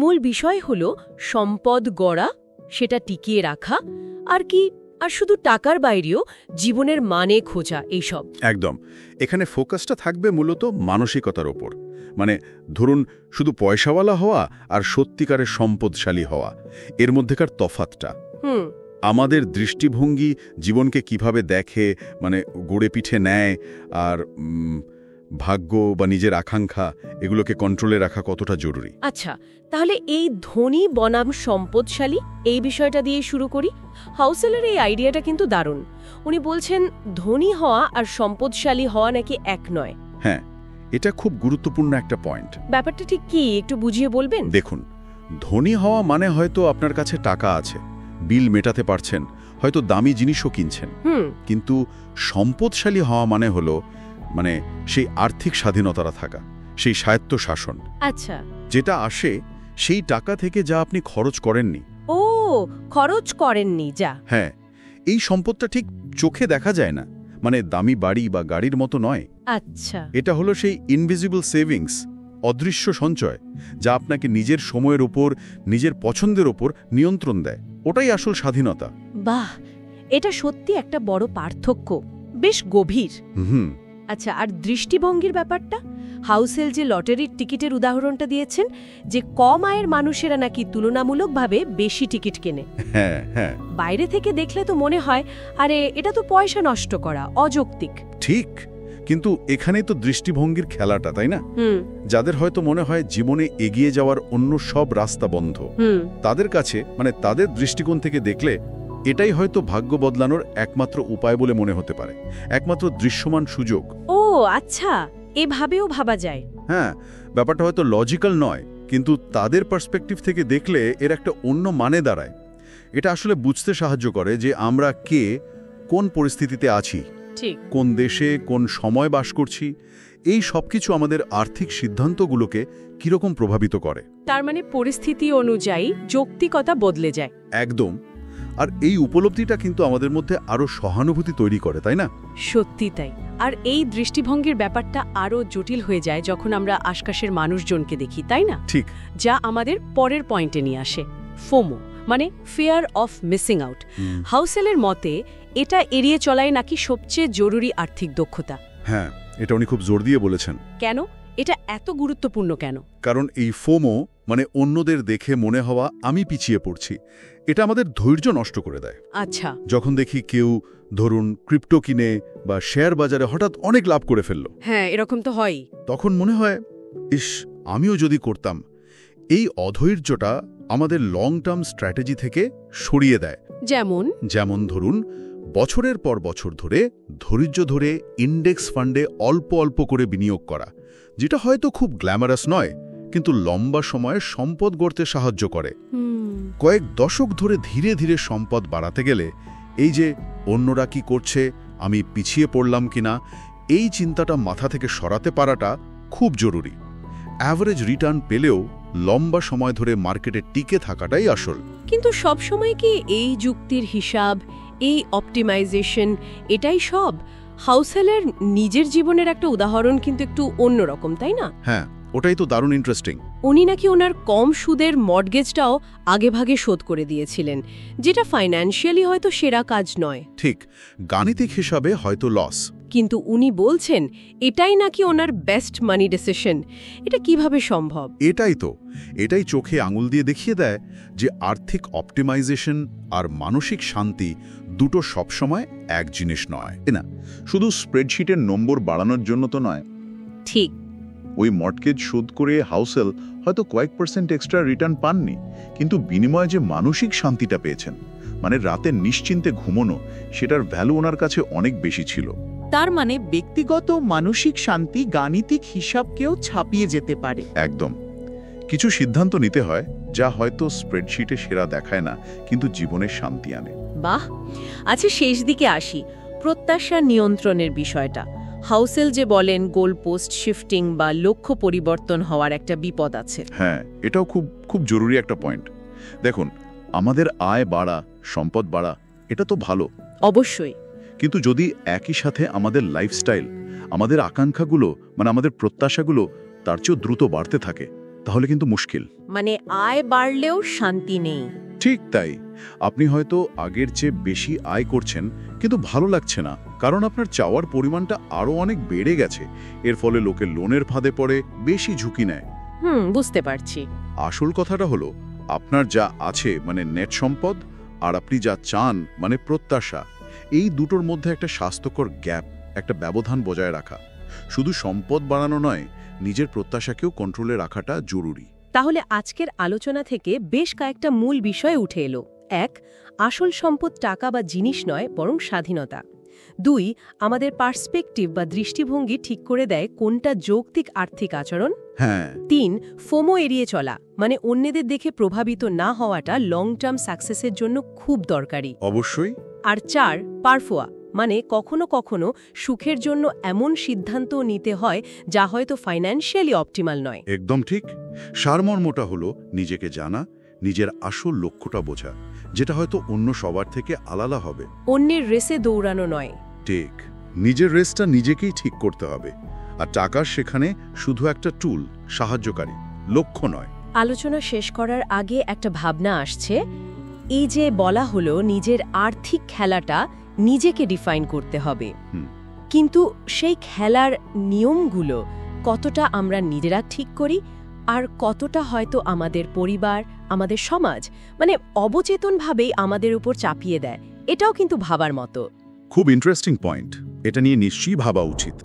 মূল বিষয় হল সম্পদ গড়া, সেটা টিকিয়ে রাখা, আর শুধু টাকার বাইরেও জীবনের মানে খোঁজা, এইসব। একদম। এখানে ফোকাসটা থাকবে মূলত মানসিকতার ওপর। মানে ধরুন, শুধু পয়সাওয়ালা হওয়া আর সত্যিকারের সম্পদশালী হওয়া, এর মধ্যেকার তফাতটা। আমাদের দৃষ্টিভঙ্গি জীবনকে কিভাবে দেখে, মানে গড়ে পিঠে নেয়, আর ভাগ্য বা নিজের আকাঙ্ক্ষা, এগুলোকে কন্ট্রোলে রাখা কতটা জরুরি। আচ্ছা, তাহলে এই ধনী বনাম সম্পদশালী এই বিষয়টা দিয়ে শুরু করি। হাউসেলের এই আইডিয়াটা কিন্তু দারুণ। উনি বলছেন ধনী হওয়া আর সম্পদশালী হওয়া নাকি এক নয়। হ্যাঁ, এটা খুব গুরুত্বপূর্ণ একটা পয়েন্ট। ব্যাপারটা ঠিক কি, একটু বুঝিয়ে বলবেন? দেখুন, ধনী হওয়া মানে হয়তো আপনার কাছে টাকা আছে, বিল মেটাতে পারছেন, হয়তো দামি জিনিসও কিনছেন। কিন্তু সম্পদশালী হওয়া মানে হলো সেই আর্থিক স্বাধীনতা থাকা, সেই স্বায়ত্তশাসন। আচ্ছা, যেটা আসে সেই টাকা থেকে যা আপনি খরচ করেননি। ও, খরচ করেননি যা। হ্যাঁ, এই সম্পদটা ঠিক চোখে দেখা যায় না, দামি বাড়ি বা গাড়ির মতো নয়। আচ্ছা, এটা হলো সেই ইনভিজিবল সেভিংস, অদৃশ্য সঞ্চয়, যা আপনাকে নিজের সময়ের ওপর, নিজের পছন্দের ওপর নিয়ন্ত্রণ দেয়। ওটাই আসল স্বাধীনতা। বাহ, এটা সত্যি একটা বড় পার্থক্য, বেশ গভীর। আচ্ছা, আর দৃষ্টিভঙ্গির ব্যাপারটা? হাউসেল যে লটারির টিকিটের উদাহরণটা দিয়েছেন, যে কম আয়ের মানুষেরা নাকি তুলনামূলকভাবে বেশি টিকিট কেনে। হ্যাঁ হ্যাঁ, বাইরে থেকে দেখলে তো মনে হয় আরে এটা তো পয়সা নষ্ট করা, অযৌক্তিক। ঠিক, কিন্তু এখানেই তো দৃষ্টিভঙ্গির খেলাটা, তাই না? যাদের হয়তো মনে হয় জীবনে এগিয়ে যাওয়ার অন্য সব রাস্তা বন্ধ, তাদের কাছে তাদের দৃষ্টিকোণ থেকে দেখলে এটাই হয়তো ভাগ্য বদলানোর একমাত্র উপায় বলে মনে হতে পারে, একমাত্র দৃশ্যমান সুযোগ। ও আচ্ছা, এভাবেও ভাবা যায়। হ্যাঁ, ব্যাপারটা হয়তো লজিক্যাল নয়, কিন্তু তাদের পার্সপেক্টিভ থেকে দেখলে এর একটা অন্য মানে দাঁড়ায়। এটা আসলে বুঝতে সাহায্য করে যে আমরা কে, কোন পরিস্থিতিতে আছি, কোন দেশে, কোন সময় বাস করছি। এই সবকিছু আমাদের আর্থিক সিদ্ধান্তগুলোকে কিরকম প্রভাবিত করে। তার মানে পরিস্থিতি অনুযায়ী যৌক্তিকতা বদলে যায়। একদম। আর এই উপলব্ধিটা কিন্তু আমাদের মধ্যে আরো সহানুভূতি তৈরি করে, তাই না? সত্যি তাই। আর এই দৃষ্টিভঙ্গির ব্যাপারটা আরো জটিল হয়ে যায় যখন আমরা আশপাশের মানুষজনকে দেখি, তাই না? ঠিক। যা আমাদের পরের পয়েন্টে নিয়ে আসে, ফোমো, মানে ফিয়ার অফ মিসিং আউট। হাউসেলের মতে এটা এড়িয়ে চলাই নাকি সবচেয়ে জরুরি আর্থিক দক্ষতা। হ্যাঁ, এটা উনি খুব জোর দিয়ে বলেছেন। কেন এটা এত গুরুত্বপূর্ণ কেন? কারণ এই ফোমো অন্যদের দেখে মনে হওয়া আমি পিছিয়ে পড়ছি, এটা আমাদের ধৈর্য নষ্ট করে দেয়। আচ্ছা, যখন দেখি কেউ ধরুন ক্রিপ্টো কিনে বা শেয়ার বাজারে হঠাৎ অনেক লাভ করে ফেলল, হ্যাঁ এরকম তো হয়, তখন মনে হয় ইস, আমিও যদি করতাম। এই অধৈর্যটা আমাদের লং টার্ম স্ট্র্যাটেজি থেকে সরিয়ে দেয়। যেমন ধরুন, বছরের পর বছর ধরে ধৈর্য ধরে ইন্ডেক্স ফান্ডে অল্প অল্প করে বিনিয়োগ করা, যেটা হয়তো খুব গ্ল্যামারাস নয়, কিন্তু লম্বা সময়ে সম্পদ গড়তে সাহায্য করে। কয়েক দশক ধরে ধীরে ধীরে সম্পদ বাড়াতে গেলে এই যে অন্যরা কি করছে, আমি পিছিয়ে পড়লাম কিনা, এই চিন্তাটা মাথা থেকে সরাতে পারাটা খুব জরুরি। অ্যাভারেজ রিটার্ন পেলেও লম্বা সময় ধরে মার্কেটে টিকে থাকাটাই আসল। কিন্তু সব সময় কি এই যুক্তির হিসাব, এই অপটিমাইজেশন এটাই সব? হাউসেলের নিজের জীবনের একটা উদাহরণ কিন্তু একটু অন্যরকম, তাই না? হ্যাঁ, ওটাই তো দারুণ ইন্টারেস্টিং। উনি নাকি ওনার কম সুদের মর্টগেজটাও আগেভাগে শোধ করে দিয়েছিলেন, যেটা ফাইন্যান্সিয়ালি হয়তো সেরা কাজ নয়। ঠিক, গাণিতিক হিসাবে হয়তো লস, কিন্তু উনি বলছেন এটাই নাকি ওনার বেস্ট মানি ডিসিশন। এটা কিভাবে সম্ভব? এটাই চোখে আঙুল দিয়ে দেখিয়ে দেয় যে আর্থিক অপটিমাইজেশন আর মানসিক শান্তি দুটো সবসময় এক জিনিস নয়, না? শুধু স্প্রেডশিটের নম্বর বাড়ানোর জন্য তো নয়। ঠিক। ওই মর্টগেজ শোধ করে হাউসেল হয়তো কয়েক % এক্সট্রা রিটার্ন পাননি, কিন্তু বিনিময়ে যে মানসিক শান্তিটা পেয়েছেন, রাতে নিশ্চিন্তে ঘুমোনো, সেটার ভ্যালু ওনার কাছে অনেক বেশি ছিল। তার মানে ব্যক্তিগত মানসিক শান্তি গাণিতিক হিসাবকেও ছাপিয়ে যেতে পারে। একদম। কিছু সিদ্ধান্ত নিতে হয় যা হয়তো স্প্রেডশিটে সেরা দেখায় না, কিন্তু জীবনে শান্তি আনে। বাহ। আচ্ছা, শেষ দিকে আসি, প্রত্যাশা নিয়ন্ত্রণের বিষয়টা। হাউসেল যে বলেন গোল পোস্ট শিফটিং বা লক্ষ্য পরিবর্তন হওয়ার একটা বিপদ আছে। হ্যাঁ, এটাও খুব খুব জরুরি একটা পয়েন্ট। দেখুন, আমাদের আয় বাড়া, সম্পদ বাড়া, এটা তো ভালো, অবশ্যই। কিন্তু যদি একই সাথে আমাদের লাইফস্টাইল, আমাদের আকাঙ্ক্ষাগুলো, আমাদের প্রত্যাশাগুলো তার চেয়েও দ্রুত বাড়তে থাকে, তাহলে কিন্তু মুশকিল। মানে আয় বাড়লেও শান্তি নেই। ঠিক তাই। আপনি হয়তো আগের চেয়ে বেশি আয় করছেন, কিন্তু ভালো লাগছে না, কারণ আপনার চাওয়ার পরিমাণটা আরও অনেক বেড়ে গেছে। এর ফলে লোকে লোনের ফাঁদে পড়ে বেশি ঝুঁকি নেয়। বুঝতে পারছি। আসল কথাটা হলো, আপনার যা আছে মানে নেট সম্পদ, আর আপনি যা চান মানে প্রত্যাশা, এই দুটোর মধ্যে একটা স্বাস্থ্যকর গ্যাপ, একটা ব্যবধান বজায় রাখা। শুধু সম্পদ বাড়ানো নয়, নিজের প্রত্যাশাকেও কন্ট্রোলে রাখাটা জরুরি। তাহলে আজকের আলোচনা থেকে বেশ কয়েকটা মূল বিষয় উঠে এলো। 1, আসল সম্পদ টাকা বা জিনিস নয়, বরং স্বাধীনতা। 2, আমাদের পার্সপেক্টিভ বা দৃষ্টিভঙ্গি ঠিক করে দেয় কোনটা যৌক্তিক আর্থিক আচরণ। হ্যাঁ। 3, ফোমো এড়িয়ে চলা, মানে অন্যদের দেখে প্রভাবিত না হওয়াটা লং টার্ম সাকসেসের জন্য খুব দরকারি। অবশ্যই। আর 4, পারফোয়া, মানে কখনো কখনো সুখের জন্য এমন সিদ্ধান্তও নিতে হয় যা হয়তো ফাইন্যান্সিয়ালি অপটিমাল নয়। একদম ঠিক। সারমর্মটা হলো নিজেকে জানা, নিজের আসল লক্ষ্যটা বোঝা, যেটা হয়তো অন্য সবার থেকে আলাদা হবে। অন্যের রেসে দৌড়ানো নয়। ঠিক। নিজের রেসটা নিজেকেই ঠিক করতে হবে। আর টাকা সেখানে শুধু একটা টুল, সাহায্যকারী, লক্ষ্য নয়। আলোচনা শেষ করার আগে একটা ভাবনা আসছে। এই যে বলা হলো নিজের আর্থিক খেলাটা নিজেকে ডিফাইন করতে হবে, কিন্তু সেই খেলার নিয়মগুলো কতটা আমরা নিজেরা ঠিক করি আর কতটা হয়তো আমাদের পরিবার, আমাদের সমাজ মানে অবচেতনভাবেই আমাদের উপর চাপিয়ে দেয়, এটাও কিন্তু ভাবার মতো। খুব ইন্টারেস্টিং পয়েন্ট। এটা নিয়ে নিশ্চয়ই ভাবা উচিত।